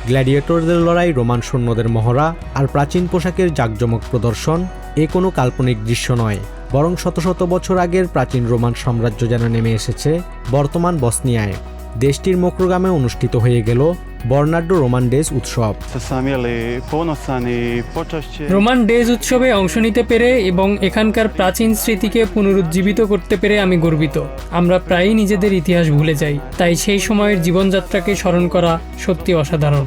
গ্ল্যাডিয়েটরদের লড়াই, রোমান সৈন্যদের মহড়া আর প্রাচীন পোশাকের জাঁকজমক প্রদর্শন এ কোনো কাল্পনিক দৃশ্য নয়, বরং শত শত বছর আগের প্রাচীন রোমান সাম্রাজ্য যেন নেমে এসেছে বর্তমান বসনিয়ায়। দেশটির মোক্রোগ্রামে অনুষ্ঠিত হয়ে গেল বর্নার্ডো রোমান ডেজ উৎসব। রোমান ডেজ উৎসবে অংশ নিতে পেরে এবং এখানকার প্রাচীন স্মৃতিকে পুনরুজ্জীবিত করতে পেরে আমি গর্বিত। আমরা প্রায়ই নিজেদের ইতিহাস ভুলে যাই, তাই সেই সময়ের জীবনযাত্রাকে স্মরণ করা সত্যি অসাধারণ।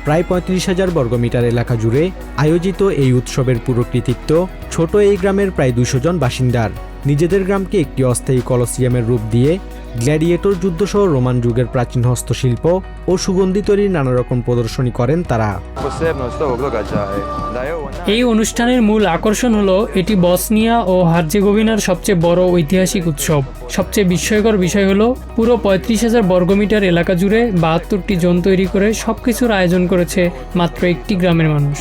প্রায় ৩৫,০০০ বর্গমিটার এলাকা জুড়ে আয়োজিত এই উৎসবের পুরো কৃতিত্ব ছোট এই গ্রামের প্রায় ২০০ জন বাসিন্দার। নিজেদের গ্রামকে একটি অস্থায়ী কলোসিয়ামের রূপ দিয়ে গ্ল্যাডিয়েটর যুদ্ধসহ রোমান যুগের প্রাচীন হস্তশিল্প ও সুগন্ধি তৈরির নানা রকম প্রদর্শনী করেন তারা। এই অনুষ্ঠানের মূল আকর্ষণ হলো এটি বসনিয়া ও হার্জেগোভিনার সবচেয়ে বড় ঐতিহাসিক উৎসব। সবচেয়ে বিস্ময়কর বিষয় হলো পুরো ৩৫,০০০ বর্গমিটার এলাকা জুড়ে ৭২টি জোন তৈরি করে সবকিছুর আয়োজন করেছে মাত্র একটি গ্রামের মানুষ।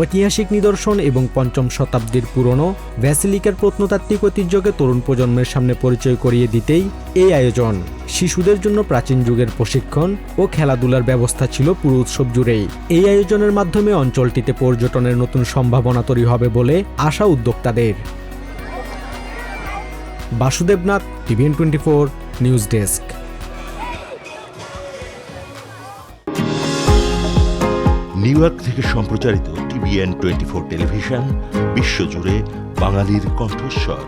ঐতিহাসিক নিদর্শন এবং ৫ম শতাব্দীর পুরনো ভ্যাসিলিকার প্রত্নতাত্ত্বিক ঐতিহ্যকে তরুণ প্রজন্মের সামনে পরিচয় করিয়ে দিতেই এই আয়োজন। শিশুদের জন্য প্রাচীন যুগের প্রশিক্ষণ ও খেলাধুলার ব্যবস্থা ছিল পুরো উৎসব জুড়েই। এই আয়োজনের মাধ্যমে অঞ্চলটিতে পর্যটনের নতুন সম্ভাবনা তৈরি হবে বলে আশা উদ্যোক্তাদের। Basudebnath, TVN24 news desk. New York থেকে সম্প্রচারিত TVN24 টেলিভিশন বিশ্বজুড়ে বাঙালির কণ্ঠস্বর।